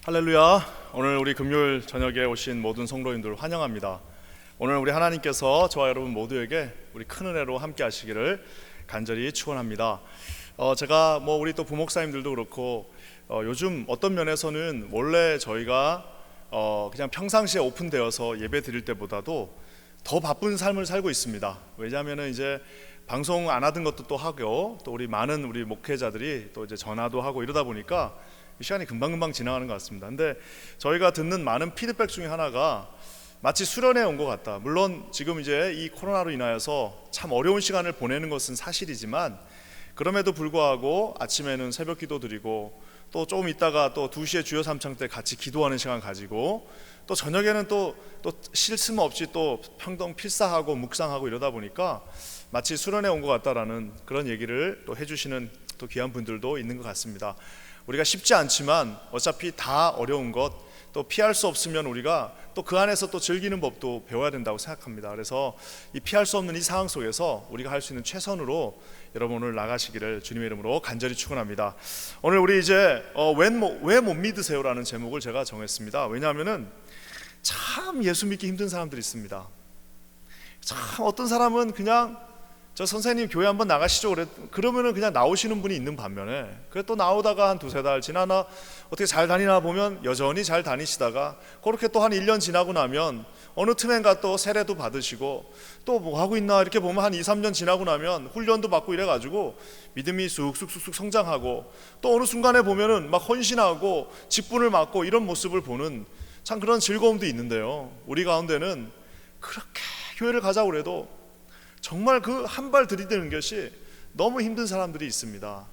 할렐루야. 오늘 우리 금요일 저녁에 오신 모든 성도님들 환영합니다. 오늘 우리 하나님께서 저와 여러분 모두에게 우리 큰 은혜로 함께 하시기를 간절히 축원합니다. 제가 우리 또 부목사님들도 그렇고 요즘 어떤 면에서는 원래 저희가 그냥 평상시에 오픈되어서 예배 드릴 때보다도 더 바쁜 삶을 살고 있습니다. 왜냐하면은 이제 방송 안 하던 것도 또 하고, 또 우리 많은 우리 목회자들이 또 이제 전화도 하고 이러다 보니까 시간이 금방금방 지나가는 것 같습니다. 근데 저희가 듣는 많은 피드백 중에 하나가 마치 수련회 온 것 같다. 물론 지금 이제 이 코로나로 인하여서 참 어려운 시간을 보내는 것은 사실이지만, 그럼에도 불구하고 아침에는 새벽 기도 드리고, 또 조금 있다가 또 2시에 주여 삼창 때 같이 기도하는 시간 가지고, 또 저녁에는 또 쉴 틈 없이 또 평동 필사하고 묵상하고 이러다 보니까 마치 수련회 온 것 같다라는 그런 얘기를 또 해주시는 또 귀한 분들도 있는 것 같습니다. 우리가 쉽지 않지만 어차피 다 어려운 것, 또 피할 수 없으면 우리가 또 그 안에서 또 즐기는 법도 배워야 된다고 생각합니다. 그래서 이 피할 수 없는 이 상황 속에서 우리가 할 수 있는 최선으로 여러분 오늘 나가시기를 주님의 이름으로 간절히 축원합니다. 오늘 우리 이제 왜 못 믿으세요라는 제목을 제가 정했습니다. 왜냐하면은 참 예수 믿기 힘든 사람들이 있습니다. 참 어떤 사람은 그냥 저 선생님 교회 한번 나가시죠 그러면은 그냥 나오시는 분이 있는 반면에, 그래 또 나오다가 한 2-3달 지나나 어떻게 잘 다니나 보면 여전히 잘 다니시다가, 그렇게 또 한 1년 지나고 나면 어느 틈엔가 또 세례도 받으시고, 또 뭐 하고 있나 이렇게 보면 한 2-3년 지나고 나면 훈련도 받고 이래가지고 믿음이 쑥쑥쑥 성장하고, 또 어느 순간에 보면은 막 헌신하고 직분을 맡고 이런 모습을 보는 참 그런 즐거움도 있는데요, 우리 가운데는 그렇게 교회를 가자고 그래도 정말 그 한 발 들이대는 것이 너무 힘든 사람들이 있습니다.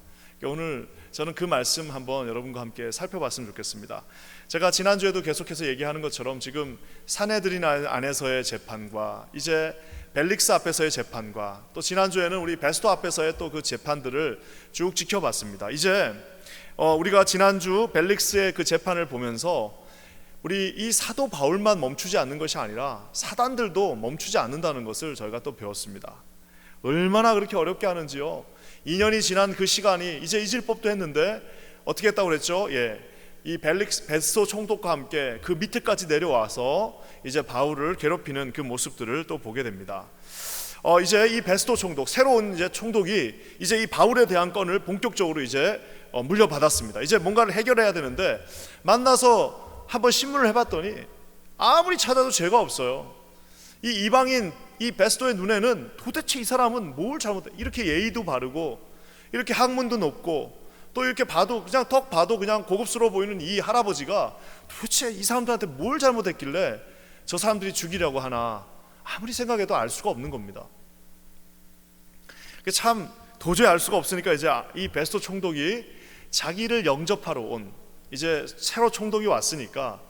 오늘 저는 그 말씀 한번 여러분과 함께 살펴봤으면 좋겠습니다. 제가 지난주에도 계속해서 얘기하는 것처럼 지금 사내들인 안에서의 재판과 이제 벨릭스 앞에서의 재판과, 또 지난주에는 우리 베스토 앞에서의 또 그 재판들을 쭉 지켜봤습니다. 이제 우리가 지난주 벨릭스의 그 재판을 보면서 우리 이 사도 바울만 멈추지 않는 것이 아니라 사단들도 멈추지 않는다는 것을 저희가 또 배웠습니다. 얼마나 그렇게 어렵게 하는지요. 2년이 지난 그 시간이 이제 잊을 법도 했는데 어떻게 했다고 그랬죠? 이 베스토 총독과 함께 그 밑에까지 내려와서 이제 바울을 괴롭히는 그 모습들을 또 보게 됩니다. 이제 이 베스토 총독, 새로운 이제 총독이 이제 이 바울에 대한 건을 본격적으로 이제 물려받았습니다. 이제 뭔가를 해결해야 되는데, 만나서 한번 신문을 해봤더니 아무리 찾아도 죄가 없어요. 이 이방인 이 베스토의 눈에는 도대체 이 사람은 뭘 잘못해, 이렇게 예의도 바르고 이렇게 학문도 높고 또 이렇게 봐도 그냥 턱 봐도 그냥 고급스러워 보이는 이 할아버지가 도대체 이 사람들한테 뭘 잘못했길래 저 사람들이 죽이려고 하나, 아무리 생각해도 알 수가 없는 겁니다. 참 도저히 알 수가 없으니까 이제 이 베스토 총독이 자기를 영접하러 온, 이제 새로 총독이 왔으니까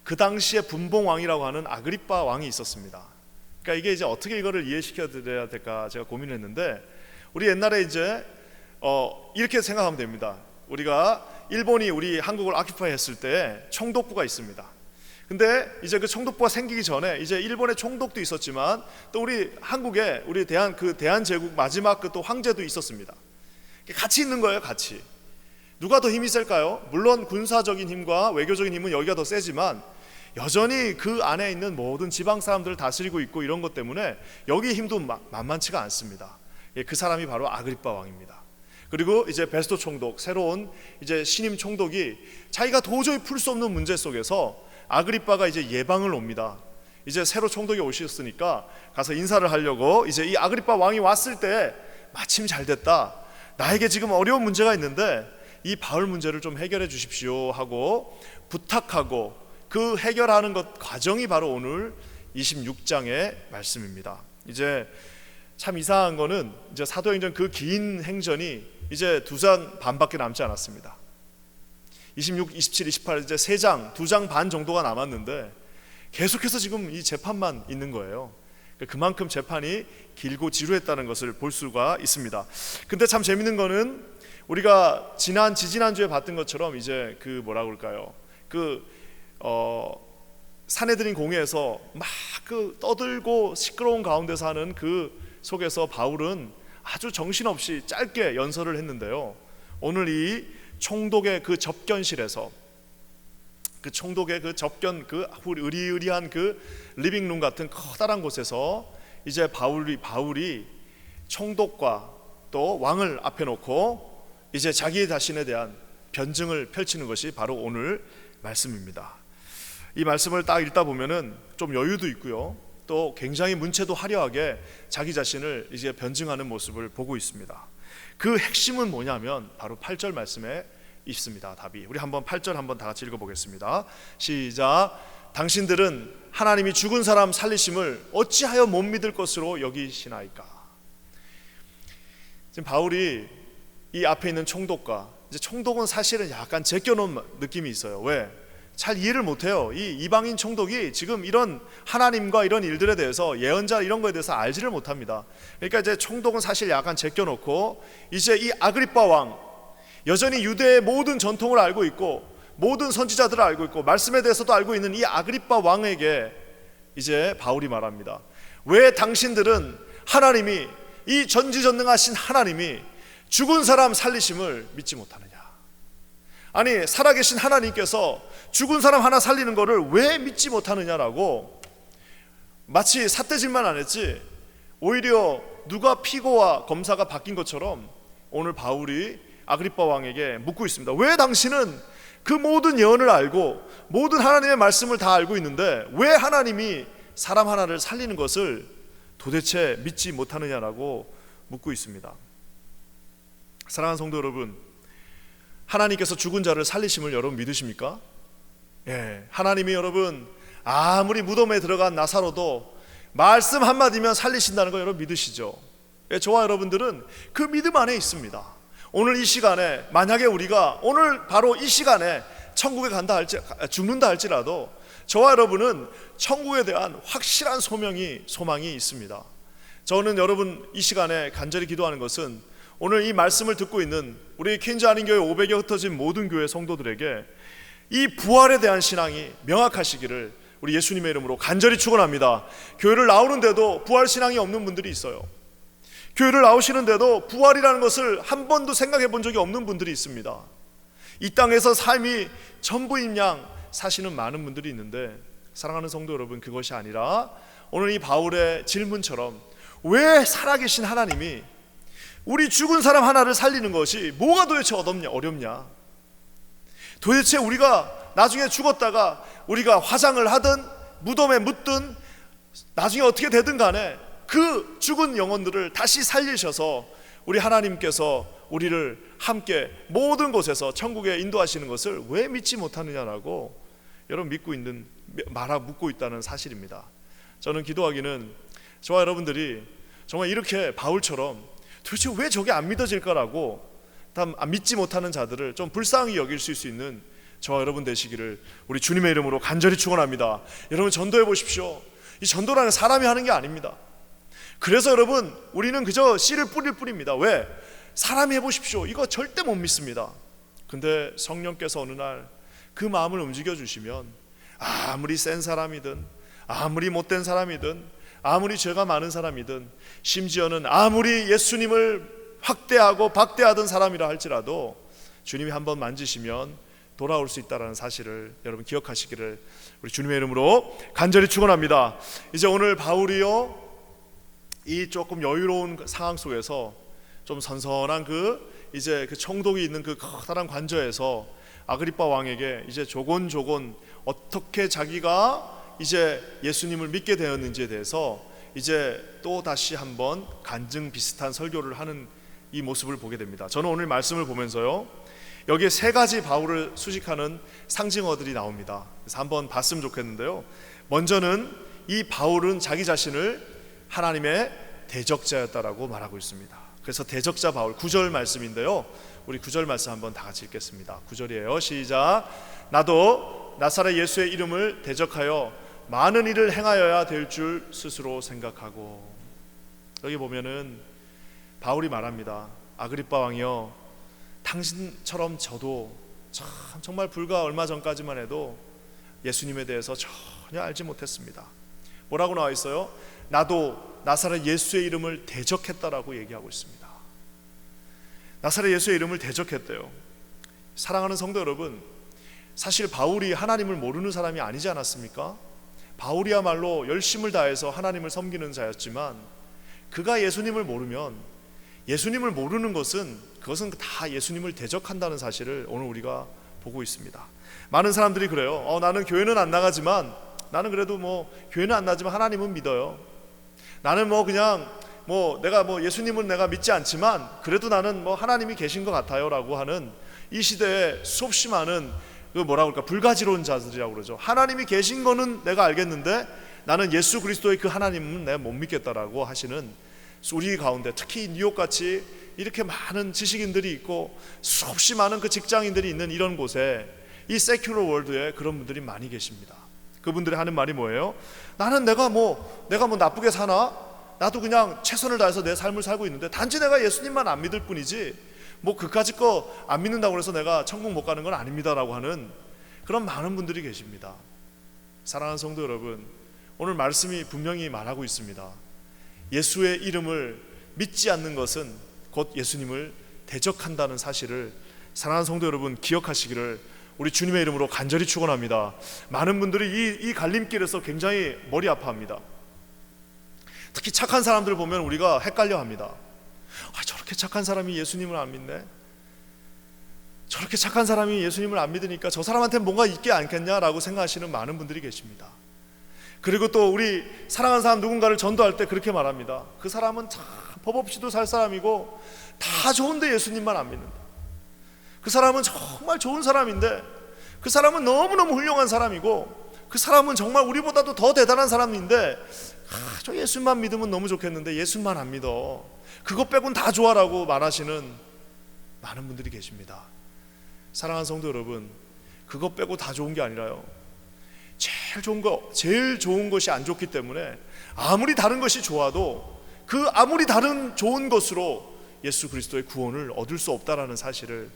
그 당시에 분봉왕이라고 하는 아그리빠 왕이 있었습니다. 그러니까 이게 이제 어떻게 이거를 이해시켜 드려야 될까 제가 고민했는데, 우리 옛날에 이제 이렇게 생각하면 됩니다. 우리가 일본이 우리 한국을 아큐파이 했을 때 총독부가 있습니다. 근데 이제 그 총독부가 생기기 전에 이제 일본의 총독도 있었지만 또 우리 한국에 우리 대한제국 마지막 그 또 황제도 있었습니다. 같이 있는 거예요, 같이. 누가 더 힘이 셀까요? 물론 군사적인 힘과 외교적인 힘은 여기가 더 세지만 여전히 그 안에 있는 모든 지방 사람들을 다스리고 있고 이런 것 때문에 여기 힘도 만만치가 않습니다. 그 사람이 바로 아그리빠 왕입니다. 그리고 이제 베스토 총독, 새로운 이제 신임 총독이 자기가 도저히 풀 수 없는 문제 속에서 아그리빠가 이제 예방을 옵니다. 이제 새로 총독이 오셨으니까 가서 인사를 하려고, 이제 이 아그리빠 왕이 왔을 때 마침 잘 됐다, 나에게 지금 어려운 문제가 있는데 이 바울 문제를 좀 해결해 주십시오 하고 부탁하고, 그 해결하는 것 과정이 바로 오늘 26장의 말씀입니다. 이제 참 이상한 거는 이제 사도행전 그 긴 행전이 이제 2장 반밖에 남지 않았습니다. 26, 27, 28 이제 3장, 2장 반 정도가 남았는데 계속해서 지금 이 재판만 있는 거예요. 그만큼 재판이 길고 지루했다는 것을 볼 수가 있습니다. 근데 참 재밌는 거는 우리가 지지난주에 봤던 것처럼 이제 그 뭐라 그럴까요? 사내들인 공회에서 막 그 떠들고 시끄러운 가운데서 하는 그 속에서 바울은 아주 정신없이 짧게 연설을 했는데요, 오늘 이 총독의 그 접견실에서 그 총독의 그 접견, 그 으리으리한 그 리빙룸 같은 커다란 곳에서 이제 바울이 총독과 또 왕을 앞에 놓고 이제 자기 자신에 대한 변증을 펼치는 것이 바로 오늘 말씀입니다. 이 말씀을 딱 읽다 보면은 좀 여유도 있고요, 또 굉장히 문체도 화려하게 자기 자신을 이제 변증하는 모습을 보고 있습니다. 그 핵심은 뭐냐면 바로 8절 말씀에 있습니다. 답이. 우리 한번 8절 한번 다 같이 읽어보겠습니다. 시작. 당신들은 하나님이 죽은 사람 살리심을 어찌하여 못 믿을 것으로 여기시나이까. 지금 바울이 이 앞에 있는 총독과, 이제 총독은 사실은 약간 제껴놓은 느낌이 있어요. 왜? 잘 이해를 못해요. 이 이방인 총독이 지금 이런 하나님과 이런 일들에 대해서, 예언자 이런 거에 대해서 알지를 못합니다. 그러니까 이제 총독은 사실 약간 제껴놓고, 이제 이 아그리빠 왕, 여전히 유대의 모든 전통을 알고 있고 모든 선지자들을 알고 있고 말씀에 대해서도 알고 있는 이 아그리빠 왕에게 이제 바울이 말합니다. 왜 당신들은 하나님이, 이 전지전능하신 하나님이 죽은 사람 살리심을 믿지 못하느냐? 아니, 살아계신 하나님께서 죽은 사람 하나 살리는 것을 왜 믿지 못하느냐라고, 마치 삿대질만 안 했지 오히려 누가 피고와 검사가 바뀐 것처럼 오늘 바울이 아그리빠 왕에게 묻고 있습니다. 왜 당신은 그 모든 예언을 알고 모든 하나님의 말씀을 다 알고 있는데 왜 하나님이 사람 하나를 살리는 것을 도대체 믿지 못하느냐라고 묻고 있습니다. 사랑하는 성도 여러분, 하나님께서 죽은 자를 살리심을 여러분 믿으십니까? 예, 하나님이 여러분 아무리 무덤에 들어간 나사로도 말씀 한마디면 살리신다는 거 여러분 믿으시죠? 예, 저와 여러분들은 그 믿음 안에 있습니다. 오늘 이 시간에 만약에 우리가 오늘 바로 이 시간에 천국에 죽는다 할지라도 저와 여러분은 천국에 대한 확실한 소망이 있습니다. 저는 여러분 이 시간에 간절히 기도하는 것은 오늘 이 말씀을 듣고 있는 우리 퀸즈 한인교회 500여 흩어진 모든 교회 성도들에게 이 부활에 대한 신앙이 명확하시기를 우리 예수님의 이름으로 간절히 축원합니다. 교회를 나오는데도 부활 신앙이 없는 분들이 있어요. 교회를 나오시는데도 부활이라는 것을 한 번도 생각해 본 적이 없는 분들이 있습니다. 이 땅에서 삶이 전부인 양 사시는 많은 분들이 있는데, 사랑하는 성도 여러분, 그것이 아니라 오늘 이 바울의 질문처럼 왜 살아계신 하나님이 우리 죽은 사람 하나를 살리는 것이 뭐가 도대체 어렵냐? 도대체 우리가 나중에 죽었다가 우리가 화장을 하든 무덤에 묻든 나중에 어떻게 되든 간에 그 죽은 영혼들을 다시 살리셔서 우리 하나님께서 우리를 함께 모든 곳에서 천국에 인도하시는 것을 왜 믿지 못하느냐라고 여러분 묻고 있다는 사실입니다. 저는 기도하기는 저와 여러분들이 정말 이렇게 바울처럼 도대체 왜 저게 안 믿어질까라고 믿지 못하는 자들을 좀 불쌍히 여길 수 있는 저와 여러분 되시기를 우리 주님의 이름으로 간절히 축원합니다. 여러분 전도해 보십시오. 이 전도라는 사람이 하는 게 아닙니다. 그래서 여러분 우리는 그저 씨를 뿌릴 뿐입니다. 왜? 사람이 해보십시오. 이거 절대 못 믿습니다. 근데 성령께서 어느 날 그 마음을 움직여 주시면 아무리 센 사람이든 아무리 못된 사람이든 아무리 죄가 많은 사람이든 심지어는 아무리 예수님을 확대하고 박대하던 사람이라 할지라도 주님이 한번 만지시면 돌아올 수 있다는 사실을 여러분 기억하시기를 우리 주님의 이름으로 간절히 축원합니다. 이제 오늘 바울이요, 이 조금 여유로운 상황 속에서 좀 선선한 이제 그 총독이 있는 그 커다란 관저에서 아그리빠 왕에게 이제 조곤조곤 어떻게 자기가 이제 예수님을 믿게 되었는지에 대해서 이제 또 다시 한번 간증 비슷한 설교를 하는 이 모습을 보게 됩니다. 저는 오늘 말씀을 보면서요, 여기에 세 가지 바울을 수식하는 상징어들이 나옵니다. 그래서 한번 봤으면 좋겠는데요, 먼저는 이 바울은 자기 자신을 하나님의 대적자였다라고 말하고 있습니다. 그래서 대적자 바울, 9절 말씀인데요, 우리 9절 말씀 한번 다 같이 읽겠습니다. 9절이에요. 시작. 나도 나사렛 예수의 이름을 대적하여 많은 일을 행하여야 될 줄 스스로 생각하고. 여기 보면은 바울이 말합니다. 아그리빠 왕이여, 당신처럼 저도 정말 불과 얼마 전까지만 해도 예수님에 대해서 전혀 알지 못했습니다. 뭐라고 나와 있어요? 나도 나사렛 예수의 이름을 대적했다라고 얘기하고 있습니다. 나사렛 예수의 이름을 대적했대요. 사랑하는 성도 여러분, 사실 바울이 하나님을 모르는 사람이 아니지 않았습니까? 바울이야말로 열심을 다해서 하나님을 섬기는 자였지만 그가 예수님을 모르면, 예수님을 모르는 것은 그것은 다 예수님을 대적한다는 사실을 오늘 우리가 보고 있습니다. 많은 사람들이 그래요. 나는 교회는 안 나가지만, 나는 그래도 교회는 안 나지만 하나님은 믿어요. 나는 내가 예수님은 내가 믿지 않지만 그래도 나는 하나님이 계신 것 같아요 라고 하는 이 시대에 수없이 많은 불가지로운 자들이라고 그러죠. 하나님이 계신 거는 내가 알겠는데 나는 예수 그리스도의 그 하나님은 내가 못 믿겠다라고 하시는 우리 가운데, 특히 뉴욕같이 이렇게 많은 지식인들이 있고 수없이 많은 그 직장인들이 있는 이런 곳에, 이 세큘러 월드에 그런 분들이 많이 계십니다. 그분들이 하는 말이 뭐예요? 나는 내가 나쁘게 사나? 나도 그냥 최선을 다해서 내 삶을 살고 있는데 단지 내가 예수님만 안 믿을 뿐이지 그까짓 거 안 믿는다고 해서 내가 천국 못 가는 건 아닙니다라고 하는 그런 많은 분들이 계십니다. 사랑하는 성도 여러분, 오늘 말씀이 분명히 말하고 있습니다. 예수의 이름을 믿지 않는 것은 곧 예수님을 대적한다는 사실을 사랑하는 성도 여러분 기억하시기를 우리 주님의 이름으로 간절히 축원합니다. 많은 분들이 이 갈림길에서 굉장히 머리 아파합니다. 특히 착한 사람들 보면 우리가 헷갈려합니다. 저렇게 착한 사람이 예수님을 안 믿네? 저렇게 착한 사람이 예수님을 안 믿으니까 저 사람한테는 뭔가 있지 않겠냐라고 생각하시는 많은 분들이 계십니다. 그리고 또 우리 사랑하는 사람 누군가를 전도할 때 그렇게 말합니다. 그 사람은 참 법 없이도 살 사람이고 다 좋은데 예수님만 안 믿는다. 그 사람은 정말 좋은 사람인데, 그 사람은 너무너무 훌륭한 사람이고, 그 사람은 정말 우리보다도 더 대단한 사람인데 저 예수만 믿으면 너무 좋겠는데 예수만 안 믿어. 그것 빼곤 다 좋아라고 말하시는 많은 분들이 계십니다. 사랑하는 성도 여러분, 그것 빼고 다 좋은 게 아니라요, 제일 좋은 것이 안 좋기 때문에 아무리 다른 것이 좋아도 그 아무리 다른 좋은 것으로 예수 그리스도의 구원을 얻을 수 없다라는 사실을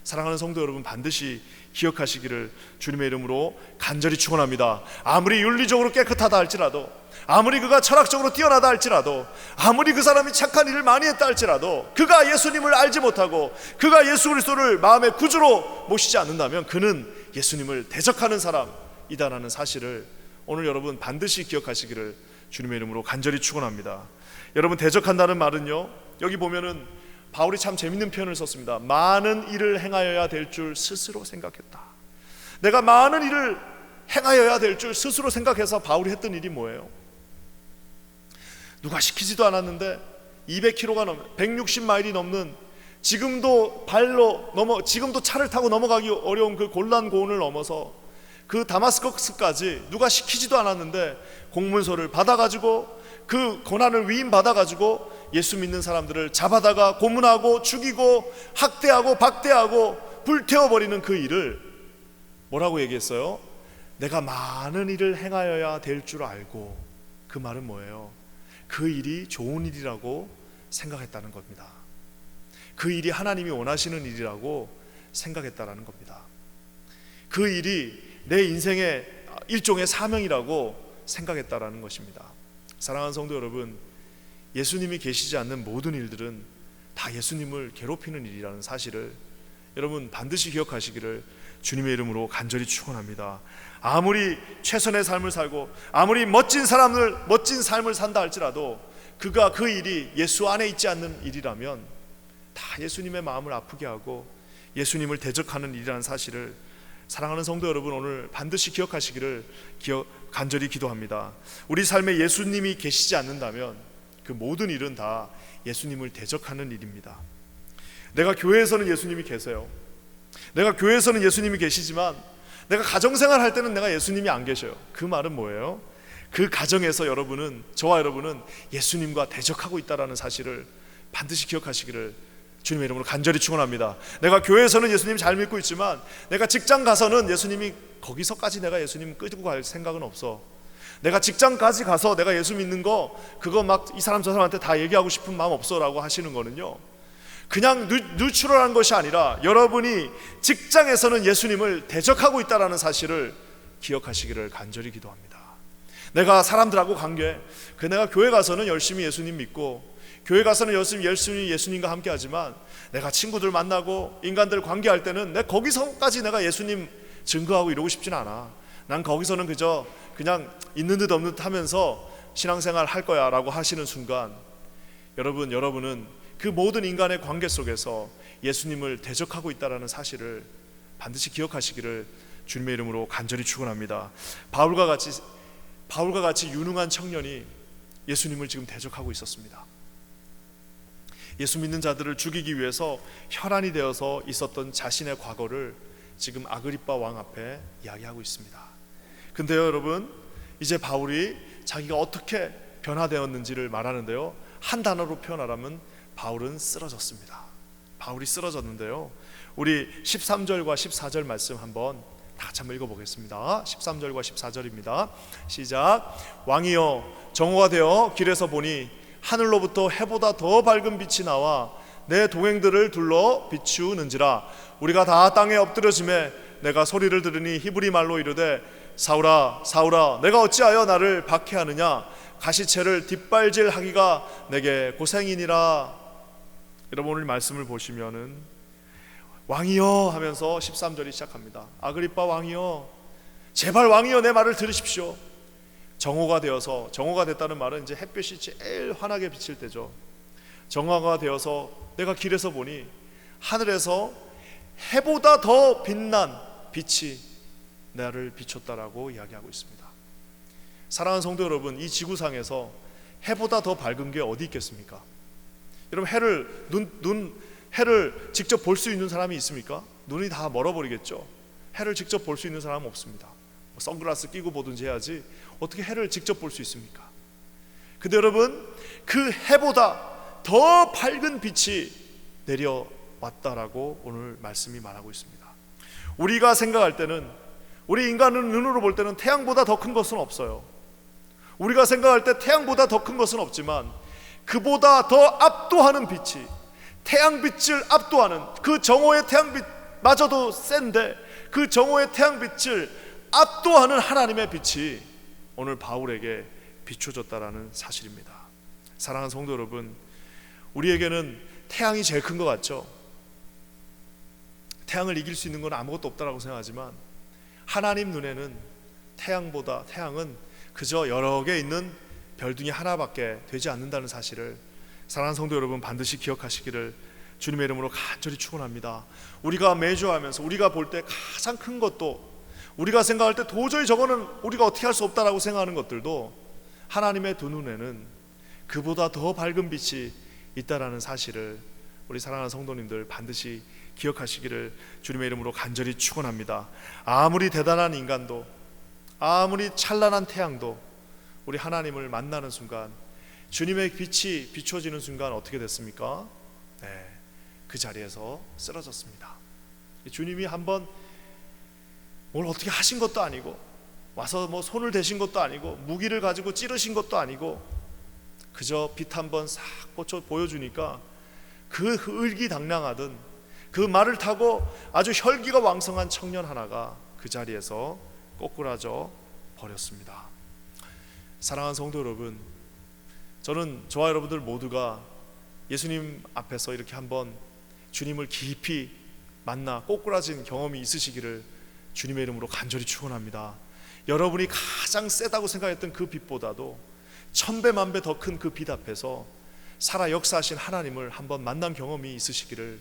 사랑하는 성도 여러분 반드시 기억하시기를 주님의 이름으로 간절히 축원합니다. 아무리 윤리적으로 깨끗하다 할지라도, 아무리 그가 철학적으로 뛰어나다 할지라도, 아무리 그 사람이 착한 일을 많이 했다 할지라도 그가 예수님을 알지 못하고 그가 예수 그리스도를 마음의 구주로 모시지 않는다면 그는 예수님을 대적하는 사람이다라는 사실을 오늘 여러분 반드시 기억하시기를 주님의 이름으로 간절히 축원합니다. 여러분, 대적한다는 말은요, 여기 보면은 바울이 참 재밌는 표현을 썼습니다. 많은 일을 행하여야 될 줄 스스로 생각했다. 내가 많은 일을 행하여야 될 줄 스스로 생각해서 바울이 했던 일이 뭐예요? 누가 시키지도 않았는데 200km가 넘는 160마일이 넘는, 지금도 차를 타고 넘어가기 어려운 그 골란 고원을 넘어서 그 다마스커스까지 누가 시키지도 않았는데 공문서를 받아가지고 그 고난을 위임받아가지고 예수 믿는 사람들을 잡아다가 고문하고 죽이고 학대하고 박대하고 불태워버리는 그 일을 뭐라고 얘기했어요? 내가 많은 일을 행하여야 될 줄 알고. 그 말은 뭐예요? 그 일이 좋은 일이라고 생각했다는 겁니다. 그 일이 하나님이 원하시는 일이라고 생각했다는 겁니다. 그 일이 내 인생의 일종의 사명이라고 생각했다는 것입니다. 사랑하는 성도 여러분, 예수님이 계시지 않는 모든 일들은 다 예수님을 괴롭히는 일이라는 사실을 여러분 반드시 기억하시기를 주님의 이름으로 간절히 축원합니다. 아무리 최선의 삶을 살고 아무리 멋진 삶을 산다 할지라도 그가 그 일이 예수 안에 있지 않는 일이라면 다 예수님의 마음을 아프게 하고 예수님을 대적하는 일이라는 사실을 사랑하는 성도 여러분 오늘 반드시 기억하시기를 간절히 기도합니다. 우리 삶에 예수님이 계시지 않는다면 그 모든 일은 다 예수님을 대적하는 일입니다. 내가 교회에서는 예수님이 계세요. 내가 교회에서는 예수님이 계시지만 내가 가정생활 할 때는 내가 예수님이 안 계셔요. 그 말은 뭐예요? 그 가정에서 저와 여러분은 예수님과 대적하고 있다는 사실을 반드시 기억하시기를 주님의 이름으로 간절히 축원합니다. 내가 교회에서는 예수님 잘 믿고 있지만 내가 직장 가서는 예수님이 거기서까지 내가 예수님 끌고 갈 생각은 없어. 내가 직장까지 가서 내가 예수 믿는 거 그거 막 이 사람 저 사람한테 다 얘기하고 싶은 마음 없어 라고 하시는 거는요, 그냥 뉴트럴한 것이 아니라 여러분이 직장에서는 예수님을 대적하고 있다는 사실을 기억하시기를 간절히 기도합니다. 내가 사람들하고 내가 교회 가서는 열심히 예수님 믿고 교회 가서는 열심히 예수님과 함께 하지만 내가 친구들 만나고 인간들 관계할 때는 거기서까지 내가 예수님 증거하고 이러고 싶진 않아. 난 거기서는 그저 그냥 있는 듯 없는 듯 하면서 신앙생활 할 거야 라고 하시는 순간 여러분은 그 모든 인간의 관계 속에서 예수님을 대적하고 있다는 사실을 반드시 기억하시기를 주님의 이름으로 간절히 축원합니다. 바울과 같이 유능한 청년이 예수님을 지금 대적하고 있었습니다. 예수 믿는 자들을 죽이기 위해서 혈안이 되어서 있었던 자신의 과거를 지금 아그리빠 왕 앞에 이야기하고 있습니다. 근데요 여러분, 이제 바울이 자기가 어떻게 변화되었는지를 말하는데요, 한 단어로 표현하라면 바울은 쓰러졌습니다. 바울이 쓰러졌는데요, 우리 13절과 14절 말씀 한번 다 같이 한번 읽어보겠습니다. 13절과 14절입니다. 시작. 왕이여, 정오가 되어 길에서 보니 하늘로부터 해보다 더 밝은 빛이 나와 내 동행들을 둘러 비추는지라. 우리가 다 땅에 엎드려짐에 내가 소리를 들으니 히브리 말로 이르되 사울아 사울아 내가 어찌하여 나를 박해하느냐. 가시채를 뒷발질하기가 내게 고생이니라. 여러분, 오늘 말씀을 보시면은 왕이여 하면서 13절이 시작합니다. 아그리빠 왕이여, 제발 왕이여 내 말을 들으십시오. 정오가 되어서, 정오가 됐다는 말은 이제 햇볕이 제일 환하게 비칠 때죠. 정오가 되어서 내가 길에서 보니 하늘에서 해보다 더 빛난 빛이 나를 비췄다라고 이야기하고 있습니다. 사랑하는 성도 여러분, 이 지구상에서 해보다 더 밝은 게 어디 있겠습니까? 여러분, 해를 직접 볼 수 있는 사람이 있습니까? 눈이 다 멀어버리겠죠. 해를 직접 볼 수 있는 사람은 없습니다. 선글라스 끼고 보든지 해야지 어떻게 해를 직접 볼 수 있습니까? 근데 여러분, 그 해보다 더 밝은 빛이 내려왔다라고 오늘 말씀이 말하고 있습니다. 우리가 생각할 때는, 우리 인간은 눈으로 볼 때는 태양보다 더 큰 것은 없어요. 우리가 생각할 때 태양보다 더 큰 것은 없지만 그보다 더 압도하는 빛이, 태양빛을 압도하는, 그 정오의 태양빛마저도 센데 그 정오의 태양빛을 압도하는 하나님의 빛이 오늘 바울에게 비춰졌다라는 사실입니다. 사랑하는 성도 여러분, 우리에게는 태양이 제일 큰 것 같죠? 태양을 이길 수 있는 건 아무것도 없다라고 생각하지만 하나님 눈에는 태양은 그저 여러 개 있는 별 중에 하나밖에 되지 않는다는 사실을 사랑하는 성도 여러분, 반드시 기억하시기를 주님의 이름으로 간절히 축원합니다. 우리가 매주 하면서 우리가 볼 때 가장 큰 것도, 우리가 생각할 때 도저히 저거는 우리가 어떻게 할 수 없다라고 생각하는 것들도 하나님의 두 눈에는 그보다 더 밝은 빛이 있다라는 사실을 우리 사랑하는 성도님들 반드시 기억하시기를 주님의 이름으로 간절히 축원합니다. 아무리 대단한 인간도, 아무리 찬란한 태양도 우리 하나님을 만나는 순간, 주님의 빛이 비춰지는 순간 어떻게 됐습니까? 네, 그 자리에서 쓰러졌습니다. 주님이 한번 뭘 어떻게 하신 것도 아니고, 와서 뭐 손을 대신 것도 아니고, 무기를 가지고 찌르신 것도 아니고, 그저 빛 한번 싹 보여주니까 그 의기당량하던 그 말을 타고 아주 혈기가 왕성한 청년 하나가 그 자리에서 꼬꾸라져 버렸습니다. 사랑하는 성도 여러분, 저는 저와 여러분들 모두가 예수님 앞에서 이렇게 한번 주님을 깊이 만나 꼬꾸라진 경험이 있으시기를 주님의 이름으로 간절히 축원합니다. 여러분이 가장 세다고 생각했던 그 빛보다도 1000배 만배 더 큰 그 빛 앞에서 살아 역사하신 하나님을 한번 만난 경험이 있으시기를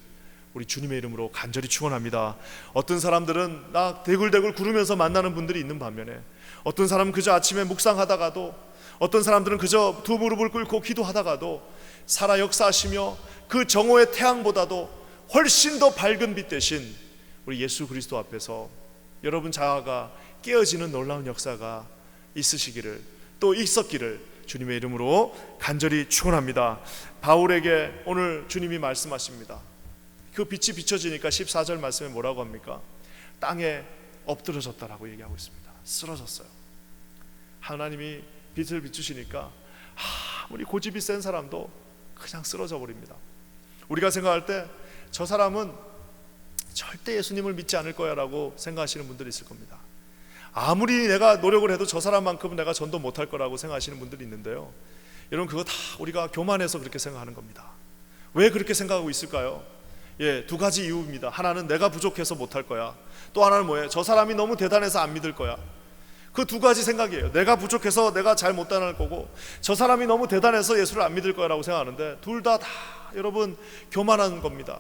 우리 주님의 이름으로 간절히 축원합니다. 어떤 사람들은 나 대굴대굴 구르면서 만나는 분들이 있는 반면에, 어떤 사람은 그저 아침에 묵상하다가도, 어떤 사람들은 그저 두 무릎을 꿇고 기도하다가도 살아 역사하시며 그 정오의 태양보다도 훨씬 더 밝은 빛 대신 우리 예수 그리스도 앞에서 여러분 자아가 깨어지는 놀라운 역사가 있으시기를, 또 있었기를 주님의 이름으로 간절히 축원합니다. 바울에게 오늘 주님이 말씀하십니다. 그 빛이 비춰지니까 14절 말씀에 뭐라고 합니까? 땅에 엎드러졌다라고 얘기하고 있습니다. 쓰러졌어요. 하나님이 빛을 비추시니까 아무리 고집이 센 사람도 그냥 쓰러져 버립니다. 우리가 생각할 때 저 사람은 절대 예수님을 믿지 않을 거야 라고 생각하시는 분들이 있을 겁니다. 아무리 내가 노력을 해도 저 사람만큼은 내가 전도 못할 거라고 생각하시는 분들이 있는데요, 여러분 그거 다 우리가 교만해서 그렇게 생각하는 겁니다. 왜 그렇게 생각하고 있을까요? 두 가지 이유입니다. 하나는 내가 부족해서 못할 거야. 또 하나는 뭐예요? 저 사람이 너무 대단해서 안 믿을 거야. 그 두 가지 생각이에요. 내가 부족해서 내가 잘 못 따라갈 거고, 저 사람이 너무 대단해서 예수를 안 믿을 거라고 생각하는데, 둘 다 여러분 교만한 겁니다.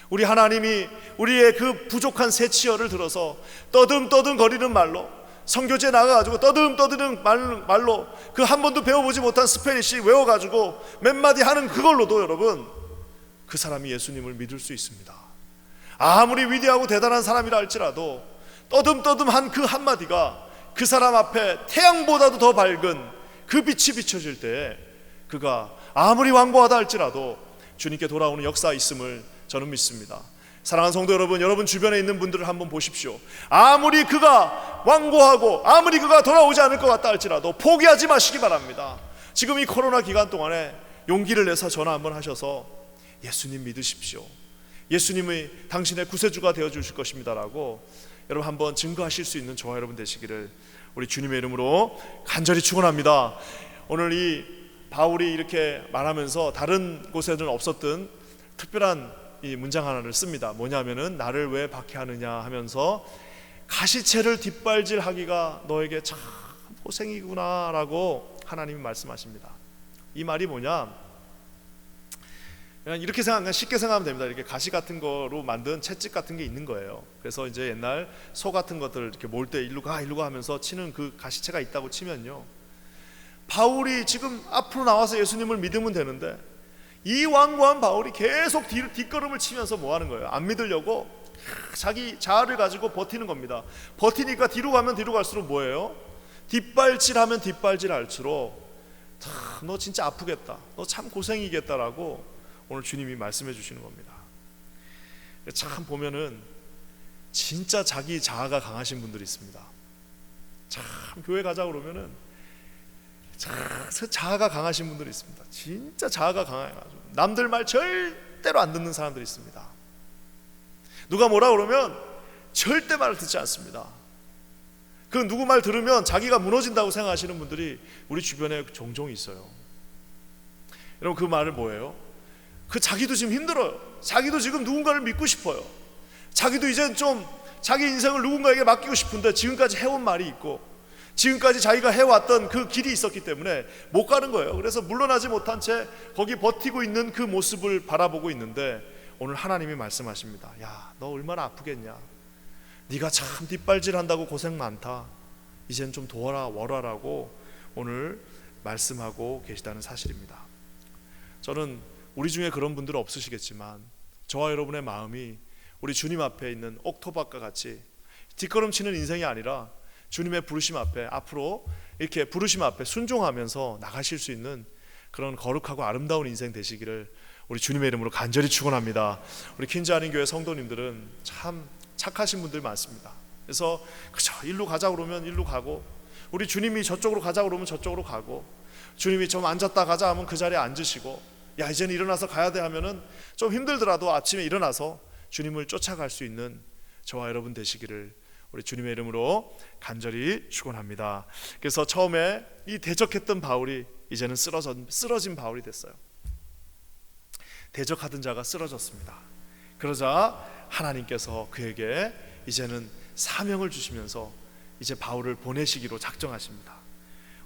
우리 하나님이 우리의 그 부족한 새치어를 들어서 떠듬떠듬 거리는 말로, 선교지에 나가가지고 떠듬떠듬 말로 그 한 번도 배워보지 못한 스페니쉬 외워가지고 몇 마디 하는 그걸로도 여러분 그 사람이 예수님을 믿을 수 있습니다. 아무리 위대하고 대단한 사람이라 할지라도 떠듬떠듬한 그 한마디가 그 사람 앞에 태양보다도 더 밝은 그 빛이 비춰질 때 그가 아무리 완고하다 할지라도 주님께 돌아오는 역사 있음을 저는 믿습니다. 사랑하는 성도 여러분, 여러분 주변에 있는 분들을 한번 보십시오. 아무리 그가 완고하고 아무리 그가 돌아오지 않을 것 같다 할지라도 포기하지 마시기 바랍니다. 지금 이 코로나 기간 동안에 용기를 내서 전화 한번 하셔서 예수님 믿으십시오, 예수님이 당신의 구세주가 되어주실 것입니다라고 여러분 한번 증거하실 수 있는 저와 여러분 되시기를 우리 주님의 이름으로 간절히 축원합니다. 오늘 이 바울이 이렇게 말하면서 다른 곳에는 없었던 특별한 이 문장 하나를 씁니다. 뭐냐면은 나를 왜 박해하느냐 하면서 가시채를 뒷발질하기가 너에게 참 고생이구나 라고 하나님이 말씀하십니다. 이 말이 뭐냐, 그냥 이렇게 쉽게 생각하면 됩니다. 이렇게 가시 같은 거로 만든 채찍 같은 게 있는 거예요. 그래서 이제 옛날 소 같은 것들 이렇게 몰 때 일로 가 하면서 치는 그 가시채가 있다고 치면요, 바울이 지금 앞으로 나와서 예수님을 믿으면 되는데 이 완고한 바울이 계속 뒷걸음을 치면서 뭐 하는 거예요? 안 믿으려고 자기 자아를 가지고 버티는 겁니다. 버티니까 뒤로 가면 뒤로 갈수록 뭐예요? 뒷발질하면 뒷발질할수록 너 진짜 아프겠다, 너 참 고생이겠다라고 오늘 주님이 말씀해 주시는 겁니다. 참 보면은 진짜 자기 자아가 강하신 분들이 있습니다. 참 교회 가자 그러면은 참 자아가 강하신 분들이 있습니다. 진짜 자아가 강해가지고 남들 말 절대로 안 듣는 사람들이 있습니다. 누가 뭐라 그러면 절대 말을 듣지 않습니다. 그 누구 말 들으면 자기가 무너진다고 생각하시는 분들이 우리 주변에 종종 있어요. 여러분 그 말은 뭐예요? 그 자기도 지금 힘들어요. 자기도 지금 누군가를 믿고 싶어요. 자기도 이제 좀 자기 인생을 누군가에게 맡기고 싶은데 지금까지 해온 말이 있고 지금까지 자기가 해왔던 그 길이 있었기 때문에 못 가는 거예요. 그래서 물러나지 못한 채 거기 버티고 있는 그 모습을 바라보고 있는데 오늘 하나님이 말씀하십니다. 야, 너 얼마나 아프겠냐, 네가 참 뒷발질한다고 고생 많다, 이젠 좀 도와라 월화라고 오늘 말씀하고 계시다는 사실입니다. 저는 우리 중에 그런 분들은 없으시겠지만 저와 여러분의 마음이 우리 주님 앞에 있는 옥토박과 같이 뒷걸음치는 인생이 아니라 주님의 부르심 앞에 앞으로 이렇게 부르심 앞에 순종하면서 나가실 수 있는 그런 거룩하고 아름다운 인생 되시기를 우리 주님의 이름으로 간절히 축원합니다. 우리 퀸즈 한인 교회 성도님들은 참 착하신 분들 많습니다. 그래서 그저 일로 가자 그러면 일로 가고, 우리 주님이 저쪽으로 가자 그러면 저쪽으로 가고, 주님이 좀 앉았다 가자 하면 그 자리에 앉으시고, 야 이제는 일어나서 가야 돼 하면은 좀 힘들더라도 아침에 일어나서 주님을 쫓아갈 수 있는 저와 여러분 되시기를 우리 주님의 이름으로 간절히 축원합니다. 그래서 처음에 이 대적했던 바울이 이제는 쓰러진 바울이 됐어요. 대적하던 자가 쓰러졌습니다. 그러자 하나님께서 그에게 이제는 사명을 주시면서 이제 바울을 보내시기로 작정하십니다.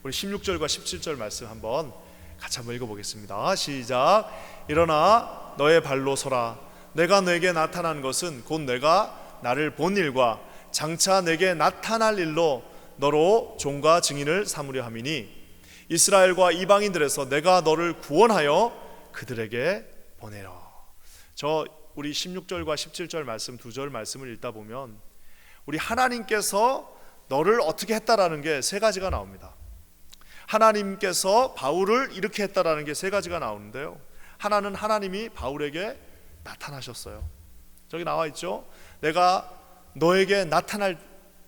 우리 16절과 17절 말씀 한번 같이 한번 읽어보겠습니다. 시작. 일어나 너의 발로 서라. 내가 너에게 나타난 것은 곧 내가 나를 본 일과 장차 내게 나타날 일로 너로 종과 증인을 삼으려 함이니 이스라엘과 이방인들에서 내가 너를 구원하여 그들에게 보내라. 우리 16절과 17절 말씀 두 절 말씀을 읽다 보면 우리 하나님께서 너를 어떻게 했다라는 게 세 가지가 나옵니다. 하나님께서 바울을 이렇게 했다라는 게 세 가지가 나오는데요, 하나는 하나님이 바울에게 나타나셨어요. 저기 나와 있죠. 내가 너에게 나타날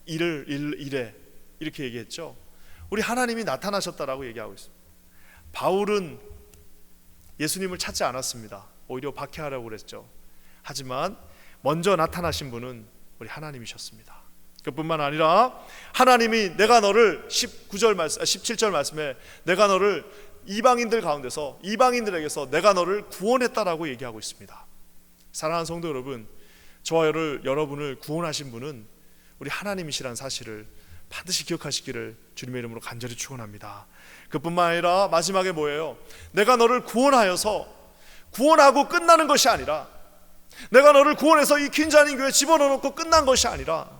일을 이래, 이렇게 얘기했죠. 우리 하나님이 나타나셨다라고 얘기하고 있습니다. 바울은 예수님을 찾지 않았습니다. 오히려 박해하려고 그랬죠. 하지만 먼저 나타나신 분은 우리 하나님이셨습니다. 그뿐만 아니라 하나님이 내가 너를 17절 말씀에 내가 너를 이방인들 가운데서 이방인들에게서 내가 너를 구원했다라고 얘기하고 있습니다. 사랑하는 성도 여러분, 저와 여러분을 구원하신 분은 우리 하나님이시란 사실을 반드시 기억하시기를 주님의 이름으로 간절히 축원합니다. 그뿐만 아니라 마지막에 뭐예요? 내가 너를 구원하고 끝나는 것이 아니라, 내가 너를 구원해서 이 퀸자닌 교회에 집어넣어놓고 끝난 것이 아니라,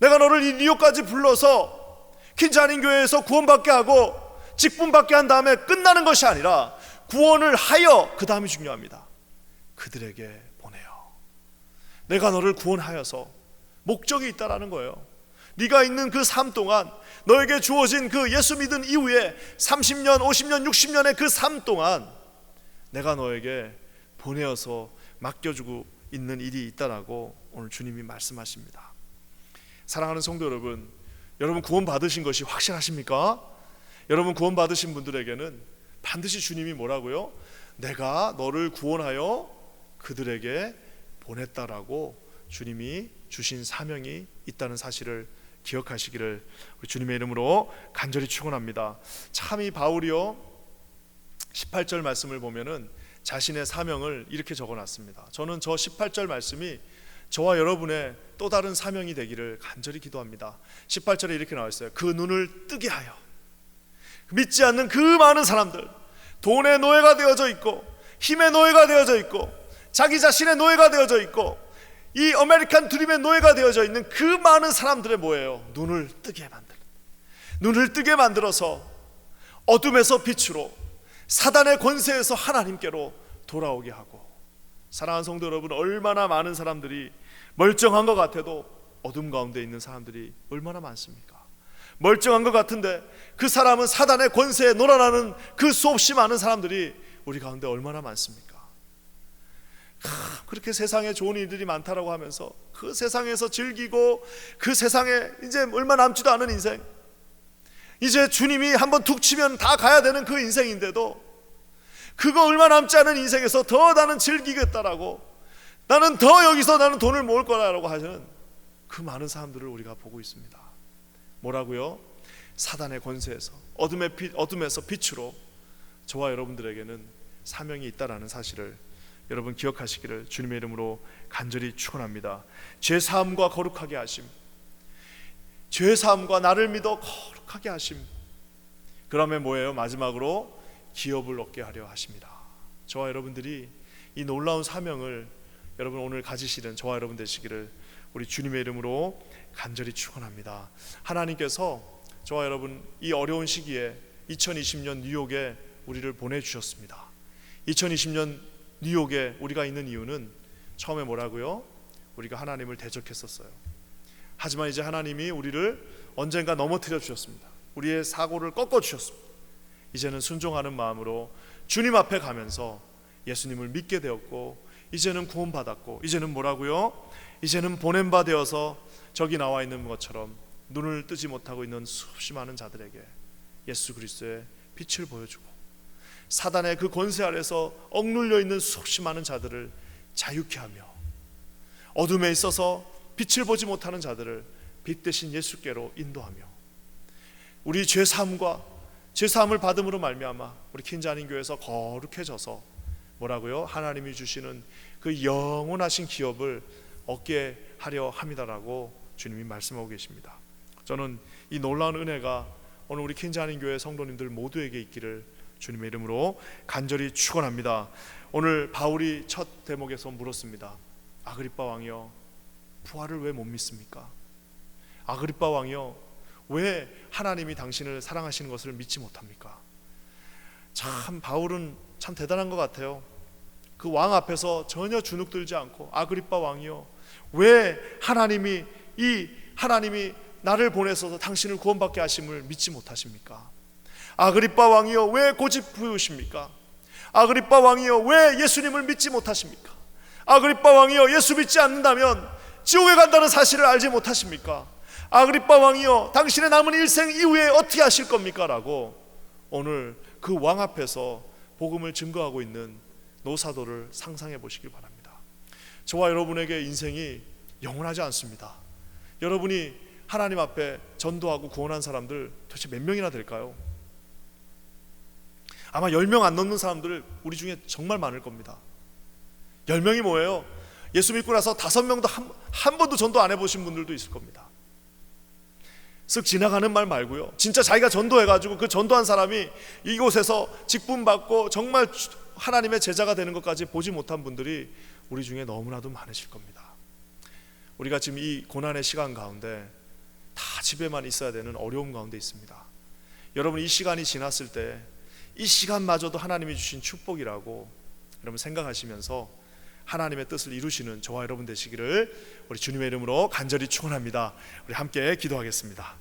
내가 너를 이 뉴욕까지 불러서 퀸자닌 교회에서 구원받게 하고 직분받게 한 다음에 끝나는 것이 아니라, 구원을 하여, 그 다음이 중요합니다. 그들에게 보내요. 내가 너를 구원하여서 목적이 있다라는 거예요. 네가 있는 그 삶 동안, 너에게 주어진 그 예수 믿은 이후에 30년, 50년, 60년의 그 삶 동안 내가 너에게 보내어서 맡겨주고 있는 일이 있다라고 오늘 주님이 말씀하십니다. 사랑하는 성도 여러분, 여러분 구원 받으신 것이 확실하십니까? 여러분 구원 받으신 분들에게는 반드시 주님이 뭐라고요? 내가 너를 구원하여 그들에게 보냈다라고 주님이 주신 사명이 있다는 사실을 기억하시기를 우리 주님의 이름으로 간절히 축원합니다. 참 이 바울이요, 18절 말씀을 보면은 자신의 사명을 이렇게 적어놨습니다. 저는 저 18절 말씀이 저와 여러분의 또 다른 사명이 되기를 간절히 기도합니다. 18절에 이렇게 나와 있어요. 그 눈을 뜨게 하여 믿지 않는 그 많은 사람들, 돈의 노예가 되어져 있고 힘의 노예가 되어져 있고 자기 자신의 노예가 되어져 있고 이 아메리칸 드림의 노예가 되어져 있는 그 많은 사람들의 뭐예요? 눈을 뜨게 만들어서 어둠에서 빛으로, 사단의 권세에서 하나님께로 돌아오게 하고. 사랑하는 성도 여러분, 얼마나 많은 사람들이 멀쩡한 것 같아도 어둠 가운데 있는 사람들이 얼마나 많습니까? 멀쩡한 것 같은데 그 사람은 사단의 권세에 놀아나는 그 수없이 많은 사람들이 우리 가운데 얼마나 많습니까? 그렇게 세상에 좋은 일들이 많다라고 하면서 그 세상에서 즐기고 그 세상에 이제 얼마 남지도 않은 인생, 이제 주님이 한번 툭 치면 다 가야 되는 그 인생인데도 그거 얼마 남지 않은 인생에서 더 나는 즐기겠다라고, 나는 더 여기서 나는 돈을 모을 거라고 하시는 그 많은 사람들을 우리가 보고 있습니다. 뭐라고요? 사단의 권세에서 어둠에서 빛으로 저와 여러분들에게는 사명이 있다라는 사실을 여러분 기억하시기를 주님의 이름으로 간절히 축원합니다. 죄사함과 거룩하게 하심, 죄사함과 나를 믿어 거룩하게 하심, 그러면 뭐예요? 마지막으로 기업을 얻게 하려 하십니다. 저와 여러분들이 이 놀라운 사명을 여러분 오늘 가지시는 저와 여러분 되시기를 우리 주님의 이름으로 간절히 축원합니다. 하나님께서 저와 여러분 이 어려운 시기에 2020년 뉴욕에 우리를 보내주셨습니다. 2020년 뉴욕에 우리가 있는 이유는 처음에 뭐라고요? 우리가 하나님을 대적했었어요. 하지만 이제 하나님이 우리를 언젠가 넘어뜨려 주셨습니다. 우리의 사고를 꺾어 주셨습니다. 이제는 순종하는 마음으로 주님 앞에 가면서 예수님을 믿게 되었고, 이제는 구원받았고, 이제는 뭐라고요? 이제는 보냄바 되어서 저기 나와 있는 것처럼 눈을 뜨지 못하고 있는 수없이 많은 자들에게 예수 그리스도의 빛을 보여주고, 사단의 그 권세 아래서 억눌려 있는 수없이 많은 자들을 자유케 하며, 어둠에 있어서 빛을 보지 못하는 자들을 빛 대신 예수께로 인도하며, 우리 죄사함을 받음으로 말미암아 우리 퀸자닌 교회에서 거룩해져서 뭐라고요? 하나님이 주시는 그 영원하신 기업을 얻게 하려 합니다라고 주님이 말씀하고 계십니다. 저는 이 놀라운 은혜가 오늘 우리 퀸자닌 교회 성도님들 모두에게 있기를 주님의 이름으로 간절히 축원합니다. 오늘 바울이 첫 대목에서 물었습니다. 아그리빠 왕이여, 부활을 왜 못 믿습니까? 아그리빠 왕이여, 왜 하나님이 당신을 사랑하시는 것을 믿지 못합니까? 참 바울은 참 대단한 것 같아요. 그 왕 앞에서 전혀 주눅들지 않고, 아그리빠 왕이여, 왜 하나님이 나를 보내서 당신을 구원받게 하심을 믿지 못하십니까? 아그리빠 왕이여, 왜 고집 부으십니까? 아그리빠 왕이여, 왜 예수님을 믿지 못하십니까? 아그리빠 왕이여, 예수 믿지 않는다면 지옥에 간다는 사실을 알지 못하십니까? 아그리빠 왕이여, 당신의 남은 일생 이후에 어떻게 하실 겁니까? 라고 오늘 그 왕 앞에서 복음을 증거하고 있는 노사도를 상상해 보시길 바랍니다. 저와 여러분에게 인생이 영원하지 않습니다. 여러분이 하나님 앞에 전도하고 구원한 사람들 도대체 몇 명이나 될까요? 아마 10명 안 넘는 사람들 우리 중에 정말 많을 겁니다. 10명이 뭐예요? 예수 믿고 나서 5명도 한 번도 전도 안 해보신 분들도 있을 겁니다. 쓱 지나가는 말 말고요, 진짜 자기가 전도해가지고 그 전도한 사람이 이곳에서 직분받고 정말 하나님의 제자가 되는 것까지 보지 못한 분들이 우리 중에 너무나도 많으실 겁니다. 우리가 지금 이 고난의 시간 가운데 다 집에만 있어야 되는 어려움 가운데 있습니다. 여러분, 이 시간이 지났을 때 이 시간마저도 하나님이 주신 축복이라고 여러분 생각하시면서 하나님의 뜻을 이루시는 저와 여러분 되시기를 우리 주님의 이름으로 간절히 축원합니다. 우리 함께 기도하겠습니다.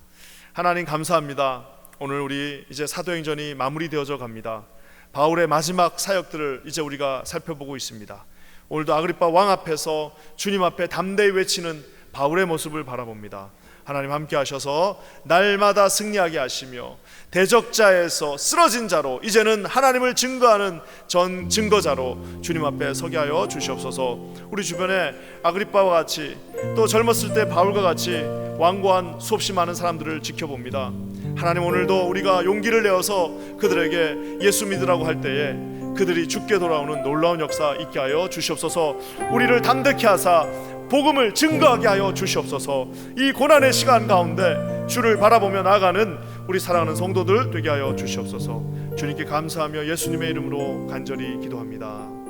하나님 감사합니다. 오늘 우리 이제 사도행전이 마무리되어져 갑니다. 바울의 마지막 사역들을 이제 우리가 살펴보고 있습니다. 오늘도 아그리파 왕 앞에서 주님 앞에 담대히 외치는 바울의 모습을 바라봅니다. 하나님 함께 하셔서 날마다 승리하게 하시며 대적자에서 쓰러진 자로 이제는 하나님을 증거하는 전 증거자로 주님 앞에 서게 하여 주시옵소서. 우리 주변에 아그리파와 같이 또 젊었을 때 바울과 같이 완고한 수없이 많은 사람들을 지켜봅니다. 하나님, 오늘도 우리가 용기를 내어서 그들에게 예수 믿으라고 할 때에 그들이 죽게 돌아오는 놀라운 역사 있게 하여 주시옵소서. 우리를 담대케 하사 복음을 증거하게 하여 주시옵소서. 이 고난의 시간 가운데 주를 바라보며 나아가는 우리 사랑하는 성도들 되게 하여 주시옵소서. 주님께 감사하며 예수님의 이름으로 간절히 기도합니다.